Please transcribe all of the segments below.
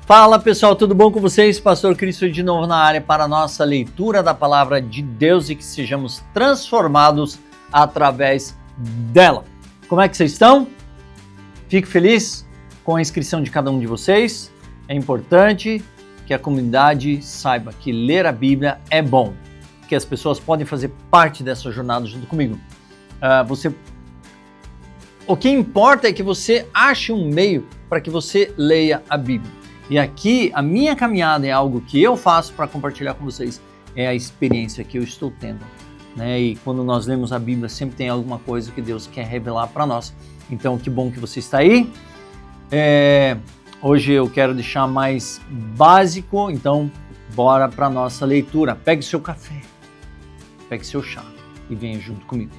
Fala pessoal, tudo bom com vocês? Pastor Cristo de novo na área para a nossa leitura da Palavra de Deus e que sejamos transformados através dela. Como é que vocês estão? Fico feliz com a inscrição de cada um de vocês. É importante que a comunidade saiba que ler a Bíblia é bom, que as pessoas podem fazer parte dessa jornada junto comigo. O que importa é que você ache um meio para que você leia a Bíblia. E aqui, a minha caminhada é algo que eu faço para compartilhar com vocês, é a experiência que eu estou tendo, né? E quando nós lemos a Bíblia, sempre tem alguma coisa que Deus quer revelar para nós. Então, que bom que você está aí. Hoje eu quero deixar mais básico, então bora para a nossa leitura. Pegue seu café, pegue seu chá e venha junto comigo.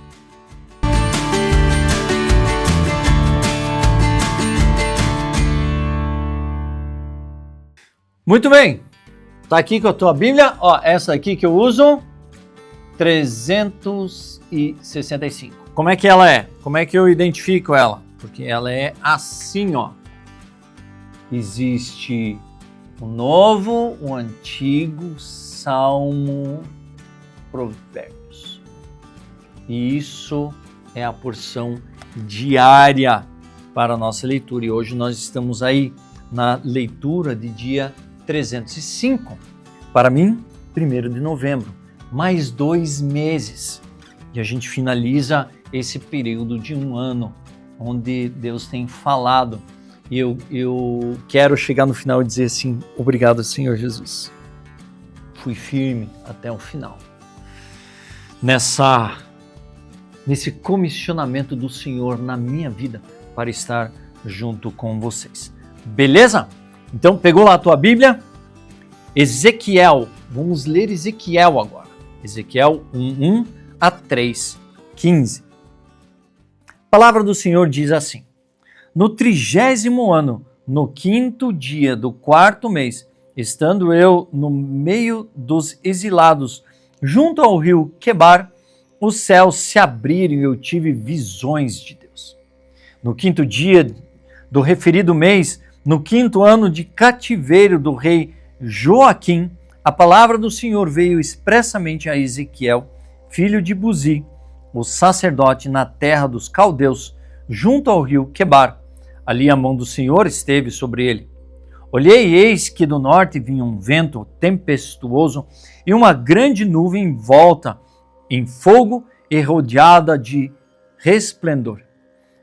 Muito bem, tá aqui com a tua Bíblia, ó, essa aqui que eu uso, 365. Como é que ela é? Como é que eu identifico ela? Porque ela é assim, ó. Existe o Novo, o Antigo, Salmo, Provérbios. E isso é a porção diária para a nossa leitura. E hoje nós estamos aí na leitura de dia 305, para mim, 1º de novembro, mais 2 meses, e a gente finaliza esse período de um ano, onde Deus tem falado, e eu quero chegar no final e dizer assim, obrigado Senhor Jesus, fui firme até o final, nesse comissionamento do Senhor na minha vida, para estar junto com vocês, beleza? Então, pegou lá a tua Bíblia? Ezequiel, vamos ler Ezequiel agora. Ezequiel 1:1 a 3:15. A palavra do Senhor diz assim: No 30º ano, no 5º dia do 4º mês, estando eu no meio dos exilados, junto ao rio Quebar, os céus se abriram e eu tive visões de Deus. No 5º dia do referido mês, no 5º ano de cativeiro do rei Joaquim, a palavra do Senhor veio expressamente a Ezequiel, filho de Buzi, o sacerdote na terra dos caldeus, junto ao rio Quebar. Ali a mão do Senhor esteve sobre ele. Olhei e eis que do norte vinha um vento tempestuoso e uma grande nuvem envolta em fogo e rodeada de resplendor.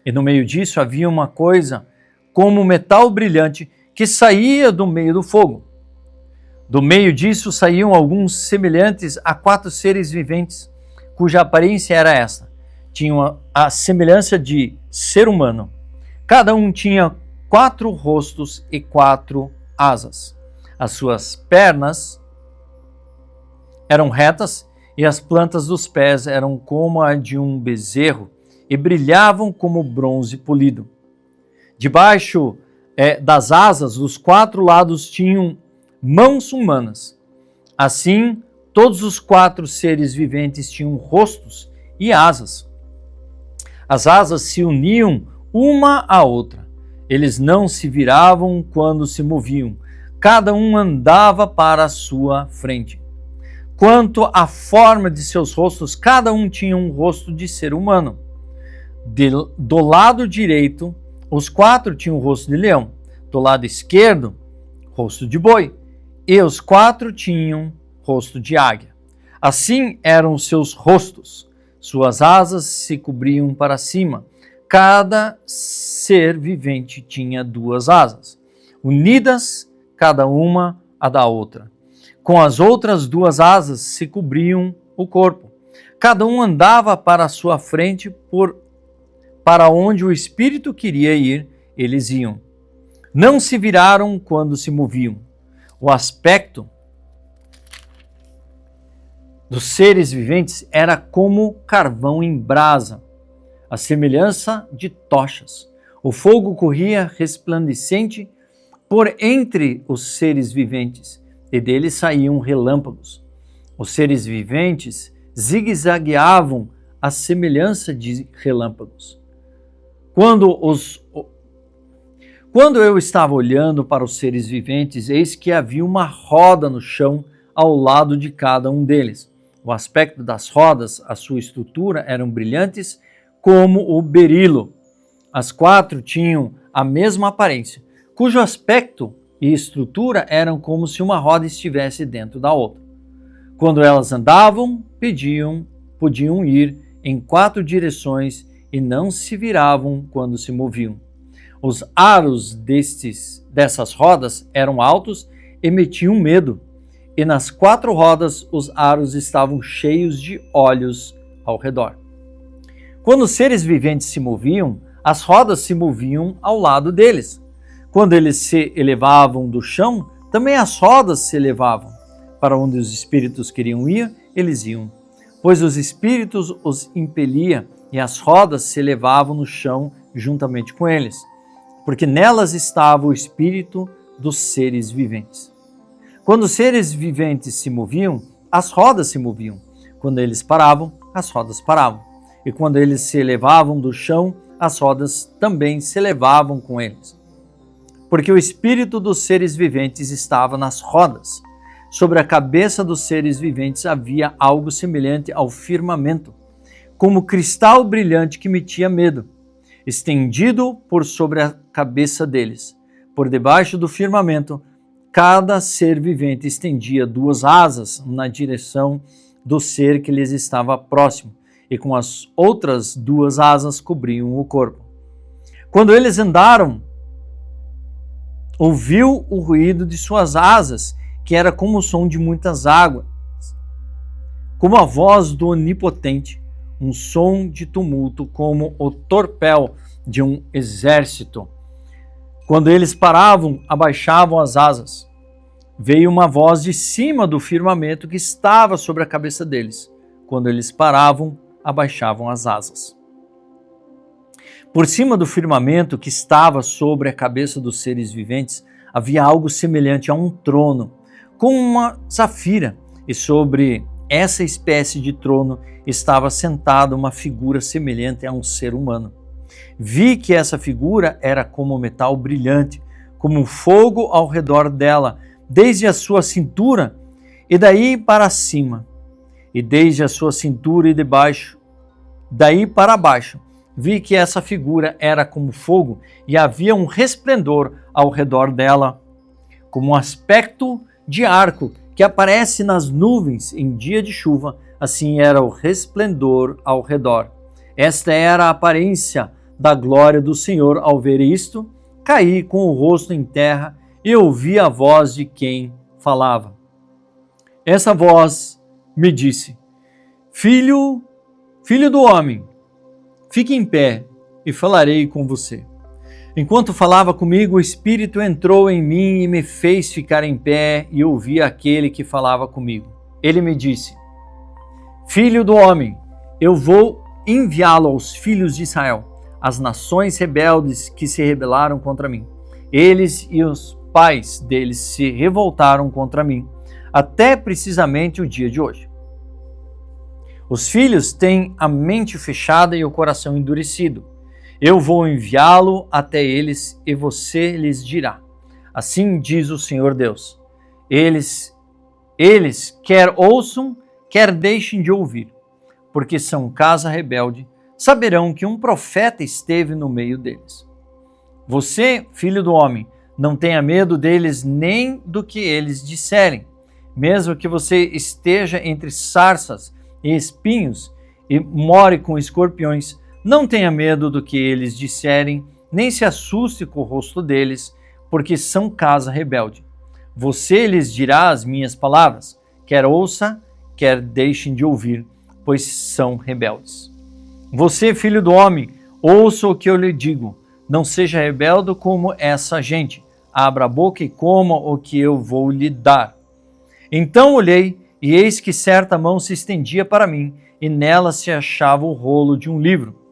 E no meio disso havia uma coisa como metal brilhante que saía do meio do fogo. Do meio disso saíam alguns semelhantes a 4 seres viventes, cuja aparência era esta. Tinham a semelhança de ser humano. Cada um tinha 4 rostos e 4 asas. As suas pernas eram retas e as plantas dos pés eram como a de um bezerro e brilhavam como bronze polido. Debaixo das asas, dos 4 lados tinham mãos humanas. Assim, todos os 4 seres viventes tinham rostos e asas. As asas se uniam uma à outra. Eles não se viravam quando se moviam. Cada um andava para a sua frente. Quanto à forma de seus rostos, cada um tinha um rosto de ser humano. Do lado direito, os 4 tinham o rosto de leão, do lado esquerdo, rosto de boi, e os 4 tinham rosto de águia. Assim eram os seus rostos, suas asas se cobriam para cima. Cada ser vivente tinha 2 asas, unidas cada uma à da outra. Com as outras 2 asas se cobriam o corpo. Cada um andava para a sua frente para onde o Espírito queria ir, eles iam. Não se viraram quando se moviam. O aspecto dos seres viventes era como carvão em brasa, a semelhança de tochas. O fogo corria resplandecente por entre os seres viventes, e deles saíam relâmpagos. Os seres viventes zigue-zagueavam à semelhança de relâmpagos. Quando Quando eu estava olhando para os seres viventes, eis que havia uma roda no chão ao lado de cada um deles. O aspecto das rodas, a sua estrutura eram brilhantes como o berilo. As 4 tinham a mesma aparência, cujo aspecto e estrutura eram como se uma roda estivesse dentro da outra. Quando elas andavam, podiam ir em 4 direções e não se viravam quando se moviam. Os aros dessas rodas eram altos e metiam medo, e nas 4 rodas os aros estavam cheios de olhos ao redor. Quando os seres viventes se moviam, as rodas se moviam ao lado deles. Quando eles se elevavam do chão, também as rodas se elevavam. Para onde os espíritos queriam ir, eles iam, pois os espíritos os impeliam e as rodas se elevavam no chão juntamente com eles, porque nelas estava o espírito dos seres viventes. Quando os seres viventes se moviam, as rodas se moviam. Quando eles paravam, as rodas paravam. E quando eles se elevavam do chão, as rodas também se elevavam com eles. Porque o espírito dos seres viventes estava nas rodas. Sobre a cabeça dos seres viventes havia algo semelhante ao firmamento, como cristal brilhante que metia medo, estendido por sobre a cabeça deles. Por debaixo do firmamento, cada ser vivente estendia 2 asas na direção do ser que lhes estava próximo, e com as outras 2 asas cobriam o corpo. Quando eles andaram, ouviu o ruído de suas asas, que era como o som de muitas águas, como a voz do Onipotente, um som de tumulto, como o torpel de um exército. Quando eles paravam, abaixavam as asas. Veio uma voz de cima do firmamento que estava sobre a cabeça deles. Quando eles paravam, abaixavam as asas. Por cima do firmamento que estava sobre a cabeça dos seres viventes, havia algo semelhante a um trono, com uma safira, e sobre essa espécie de trono estava sentada uma figura semelhante a um ser humano. Vi que essa figura era como metal brilhante, como um fogo ao redor dela, desde a sua cintura e daí para cima, e desde a sua cintura e debaixo, daí para baixo. Vi que essa figura era como fogo e havia um resplendor ao redor dela, como um aspecto de arco que aparece nas nuvens em dia de chuva, assim era o resplendor ao redor. Esta era a aparência da glória do Senhor. Ao ver isto, caí com o rosto em terra e ouvi a voz de quem falava. Essa voz me disse: Filho do homem, fique em pé e falarei com você. Enquanto falava comigo, o Espírito entrou em mim e me fez ficar em pé e ouvi aquele que falava comigo. Ele me disse: Filho do homem, eu vou enviá-lo aos filhos de Israel, as nações rebeldes que se rebelaram contra mim. Eles e os pais deles se revoltaram contra mim, até precisamente o dia de hoje. Os filhos têm a mente fechada e o coração endurecido. Eu vou enviá-lo até eles e você lhes dirá: assim diz o Senhor Deus. Eles quer ouçam, quer deixem de ouvir, porque são casa rebelde, saberão que um profeta esteve no meio deles. Você, filho do homem, não tenha medo deles nem do que eles disserem, mesmo que você esteja entre sarças e espinhos e more com escorpiões. Não tenha medo do que eles disserem, nem se assuste com o rosto deles, porque são casa rebelde. Você lhes dirá as minhas palavras, quer ouça, quer deixem de ouvir, pois são rebeldes. Você, filho do homem, ouça o que eu lhe digo, não seja rebelde como essa gente, abra a boca e coma o que eu vou lhe dar. Então olhei, e eis que certa mão se estendia para mim, e nela se achava o rolo de um livro.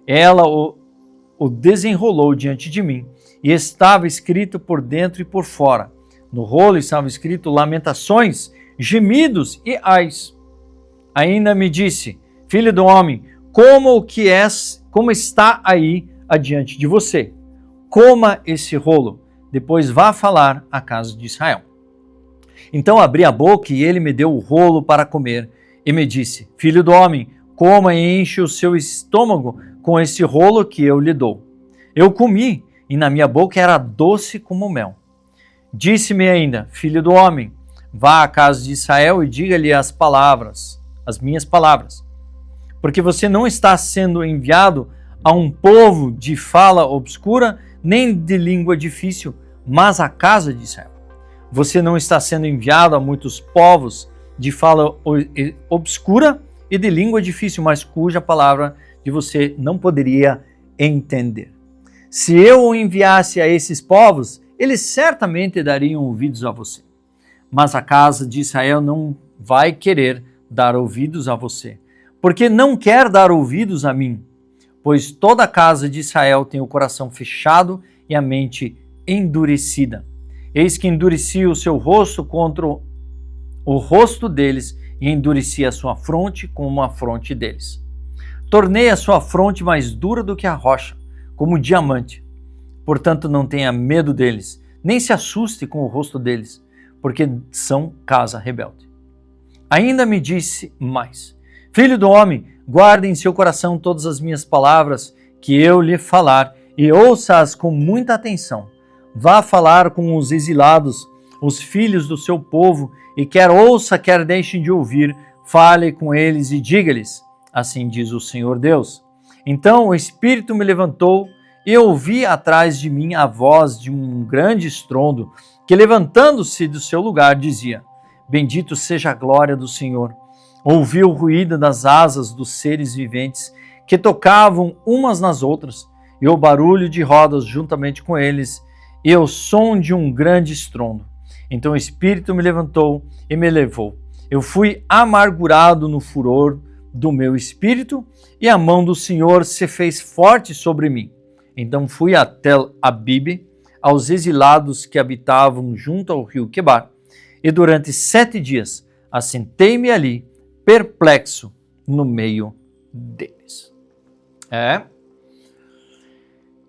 Ela o desenrolou diante de mim, e estava escrito por dentro e por fora. No rolo estava escrito lamentações, gemidos e ais. Ainda me disse: Filho do homem, como está aí adiante de você? coma esse rolo, depois vá falar à casa de Israel. Então abri a boca e ele me deu o rolo para comer e me disse: Filho do homem, coma e enche o seu estômago com esse rolo que eu lhe dou. Eu comi e na minha boca era doce como mel. Disse-me ainda: Filho do homem, vá à casa de Israel e diga-lhe as minhas palavras, porque você não está sendo enviado a um povo de fala obscura, nem de língua difícil, mas à casa de Israel. Você não está sendo enviado a muitos povos de fala obscura e de língua difícil, mas cuja palavra de você não poderia entender. Se eu o enviasse a esses povos, eles certamente dariam ouvidos a você. Mas a casa de Israel não vai querer dar ouvidos a você, porque não quer dar ouvidos a mim, pois toda a casa de Israel tem o coração fechado e a mente endurecida. Eis que endureci o seu rosto contra o rosto deles e endureci a sua fronte como a fronte deles. Tornei a sua fronte mais dura do que a rocha, como diamante. Portanto, não tenha medo deles, nem se assuste com o rosto deles, porque são casa rebelde. Ainda me disse mais: Filho do homem, guarde em seu coração todas as minhas palavras que eu lhe falar e ouça-as com muita atenção. Vá falar com os exilados, os filhos do seu povo, e quer ouça, quer deixem de ouvir, fale com eles e diga-lhes: assim diz o Senhor Deus. Então o Espírito me levantou e eu ouvi atrás de mim a voz de um grande estrondo, que levantando-se do seu lugar dizia: Bendito seja a glória do Senhor. Ouvi o ruído das asas dos seres viventes que tocavam umas nas outras, e o barulho de rodas juntamente com eles, e o som de um grande estrondo. Então o Espírito me levantou e me levou. Eu fui amargurado no furor do meu espírito, e a mão do Senhor se fez forte sobre mim. Então fui a Tel Abib, aos exilados que habitavam junto ao rio Quebar, e durante 7 dias assentei-me ali, perplexo, no meio deles.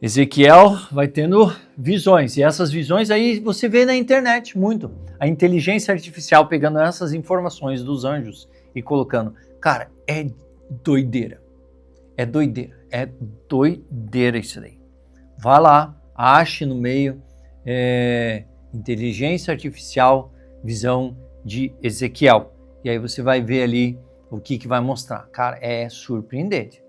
Ezequiel vai tendo visões, e essas visões aí você vê na internet muito. A inteligência artificial pegando essas informações dos anjos e colocando. Cara, é doideira. É doideira isso daí. Vá lá, ache no meio inteligência artificial, visão de Ezequiel. E aí você vai ver ali o que vai mostrar. Cara, é surpreendente.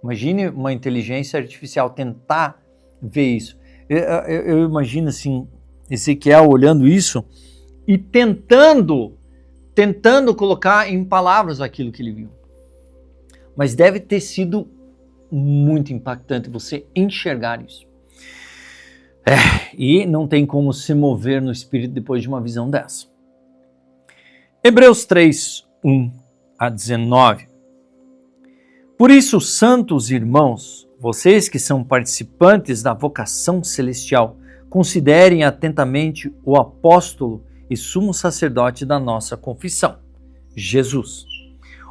Imagine uma inteligência artificial tentar ver isso. Eu imagino assim, Ezequiel olhando isso e tentando colocar em palavras aquilo que ele viu. Mas deve ter sido muito impactante você enxergar isso. E não tem como se mover no espírito depois de uma visão dessa. Hebreus 3, 1 a 19. Por isso, santos irmãos, vocês que são participantes da vocação celestial, considerem atentamente o apóstolo e sumo sacerdote da nossa confissão, Jesus,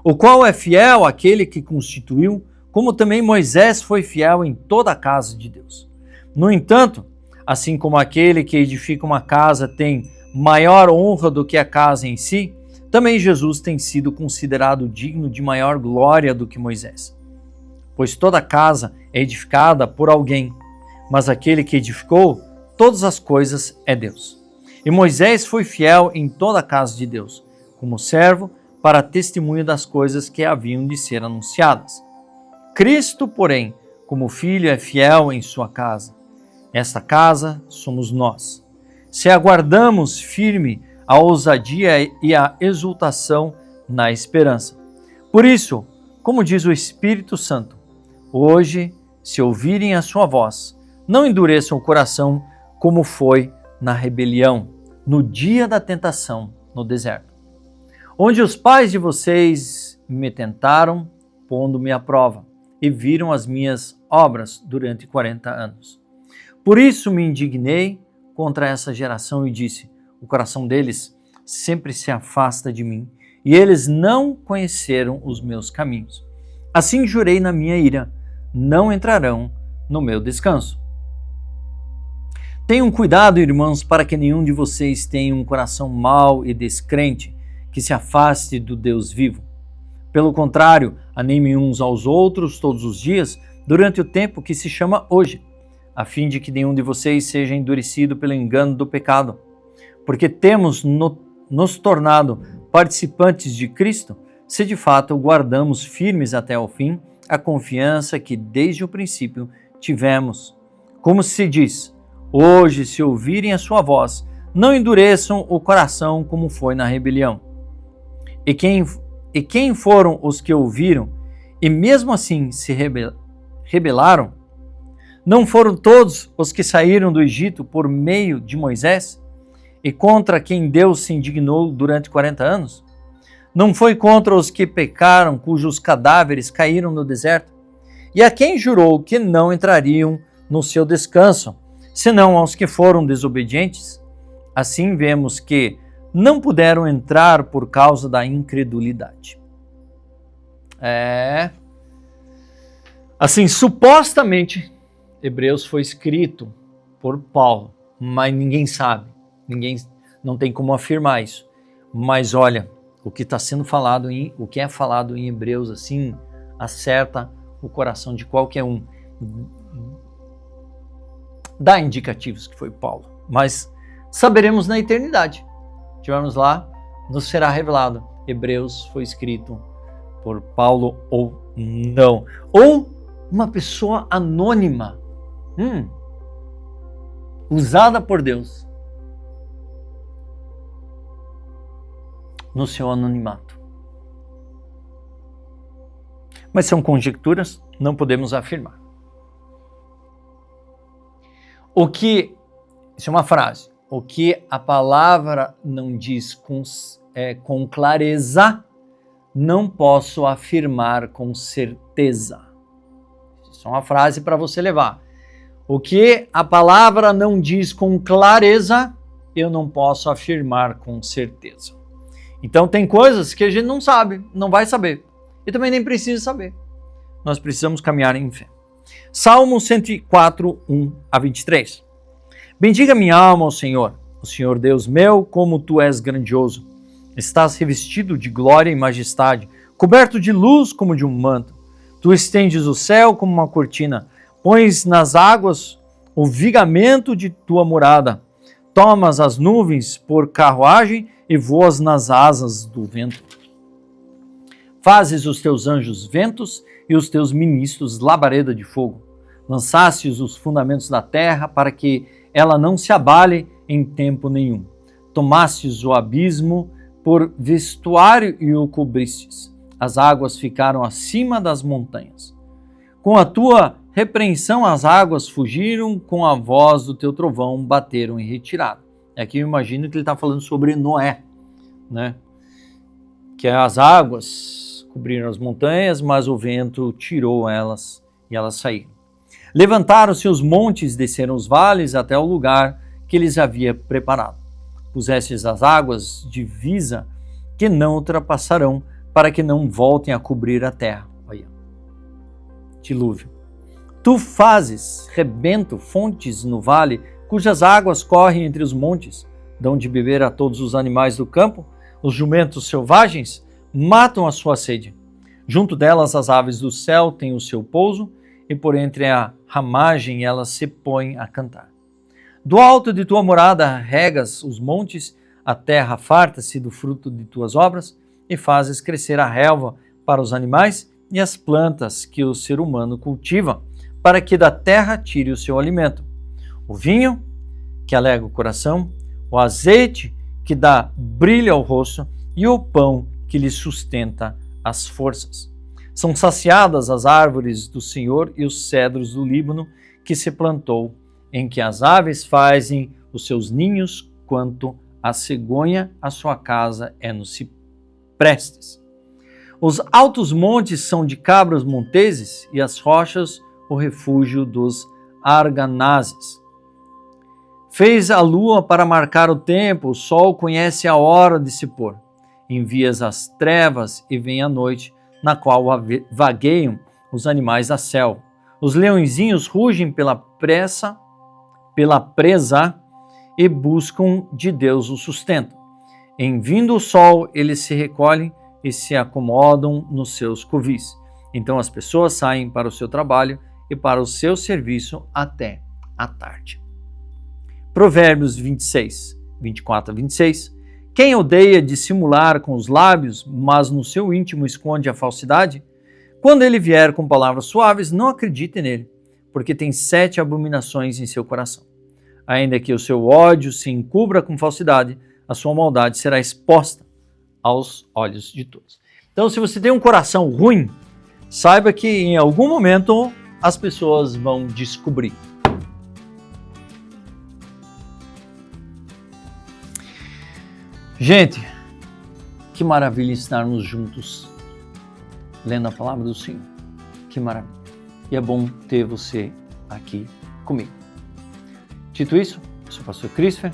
o qual é fiel àquele que constituiu, como também Moisés foi fiel em toda a casa de Deus. No entanto, assim como aquele que edifica uma casa tem maior honra do que a casa em si, também Jesus tem sido considerado digno de maior glória do que Moisés. Pois toda casa é edificada por alguém, mas aquele que edificou todas as coisas é Deus. E Moisés foi fiel em toda a casa de Deus, como servo para testemunho das coisas que haviam de ser anunciadas. Cristo, porém, como filho, é fiel em sua casa. Esta casa somos nós. Se aguardamos firme a ousadia e a exultação na esperança. Por isso, como diz o Espírito Santo, hoje, se ouvirem a sua voz, não endureçam o coração como foi na rebelião, no dia da tentação no deserto, onde os pais de vocês me tentaram, pondo-me à prova, e viram as minhas obras durante 40 anos. Por isso me indignei contra essa geração e disse: o coração deles sempre se afasta de mim, e eles não conheceram os meus caminhos. Assim jurei na minha ira: não entrarão no meu descanso. Tenham cuidado, irmãos, para que nenhum de vocês tenha um coração mau e descrente, que se afaste do Deus vivo. Pelo contrário, animem uns aos outros todos os dias, durante o tempo que se chama hoje, a fim de que nenhum de vocês seja endurecido pelo engano do pecado. Porque temos nos tornado participantes de Cristo, se de fato guardamos firmes até o fim a confiança que desde o princípio tivemos. Como se diz, hoje, se ouvirem a sua voz, não endureçam o coração como foi na rebelião. E quem foram os que ouviram e mesmo assim se rebelaram? Não foram todos os que saíram do Egito por meio de Moisés e contra quem Deus se indignou durante 40 anos? Não foi contra os que pecaram, cujos cadáveres caíram no deserto? E a quem jurou que não entrariam no seu descanso, senão aos que foram desobedientes? Assim vemos que não puderam entrar por causa da incredulidade. Assim, supostamente, Hebreus foi escrito por Paulo, mas ninguém sabe, não tem como afirmar isso. Mas olha, o que está sendo falado o que é falado em Hebreus assim acerta o coração de qualquer um. Dá indicativos que foi Paulo, mas saberemos na eternidade. Estivermos lá, nos será revelado. Hebreus foi escrito por Paulo ou não. Ou uma pessoa anônima, usada por Deus no seu anonimato. Mas são conjecturas, não podemos afirmar. Isso é uma frase, o que a palavra não diz com clareza, não posso afirmar com certeza. Isso é uma frase para você levar. O que a palavra não diz com clareza, eu não posso afirmar com certeza. Então tem coisas que a gente não sabe, não vai saber. E também nem precisa saber. Nós precisamos caminhar em fé. Salmo 104, 1 a 23. Bendiga minha alma ao Senhor, o Senhor Deus meu, como tu és grandioso. Estás revestido de glória e majestade, coberto de luz como de um manto. Tu estendes o céu como uma cortina, pões nas águas o vigamento de tua morada. Tomas as nuvens por carruagem e voas nas asas do vento. Fazes os teus anjos ventos e os teus ministros labareda de fogo. Lançastes os fundamentos da terra para que ela não se abale em tempo nenhum. Tomastes o abismo por vestuário e o cobristes. As águas ficaram acima das montanhas. Com a tua repreensão as águas fugiram, com a voz do teu trovão bateram em retirada. Aqui eu imagino que ele está falando sobre Noé, né? Que as águas cobriram as montanhas, mas o vento tirou elas e elas saíram. Levantaram-se os montes, desceram os vales até o lugar que lhes havia preparado. Pusestes as águas divisa que não ultrapassarão, para que não voltem a cobrir a terra. Olha, dilúvio. Tu fazes rebento fontes no vale, cujas águas correm entre os montes, dão de beber a todos os animais do campo, os jumentos selvagens matam a sua sede. Junto delas as aves do céu têm o seu pouso, e por entre a ramagem elas se põem a cantar. Do alto de tua morada regas os montes, a terra farta-se do fruto de tuas obras, e fazes crescer a relva para os animais e as plantas que o ser humano cultiva, para que da terra tire o seu alimento. O vinho, que alegra o coração, o azeite, que dá brilho ao rosto, e o pão, que lhe sustenta as forças. São saciadas as árvores do Senhor e os cedros do Líbano, que se plantou, em que as aves fazem os seus ninhos, quanto a cegonha, a sua casa é nos ciprestes. Os altos montes são de cabras monteses, e as rochas o refúgio dos arganazes. Fez a lua para marcar o tempo, o sol conhece a hora de se pôr. Envias as trevas e vem a noite, na qual vagueiam os animais da selva. Os leõezinhos rugem pela presa e buscam de Deus o sustento. Em vindo o sol, eles se recolhem e se acomodam nos seus covis. Então as pessoas saem para o seu trabalho e para o seu serviço até a tarde. Provérbios 26, 24 a 26. Quem odeia dissimular com os lábios, mas no seu íntimo esconde a falsidade? Quando ele vier com palavras suaves, não acredite nele, porque tem 7 abominações em seu coração. Ainda que o seu ódio se encubra com falsidade, a sua maldade será exposta aos olhos de todos. Então, se você tem um coração ruim, saiba que em algum momento as pessoas vão descobrir. Gente, que maravilha estarmos juntos lendo a palavra do Senhor. Que maravilha. E é bom ter você aqui comigo. Dito isso, eu sou o pastor Christopher.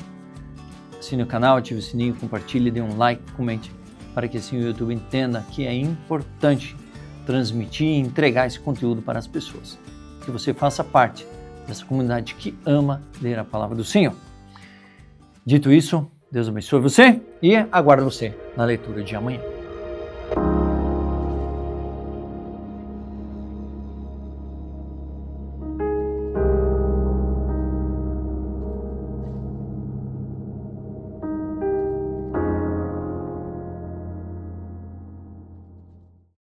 Assine o canal, ative o sininho, compartilhe, dê um like, comente, para que assim o YouTube entenda que é importante transmitir e entregar esse conteúdo para as pessoas. Que você faça parte dessa comunidade que ama ler a palavra do Senhor. Dito isso, Deus abençoe você e aguardo você na leitura de amanhã.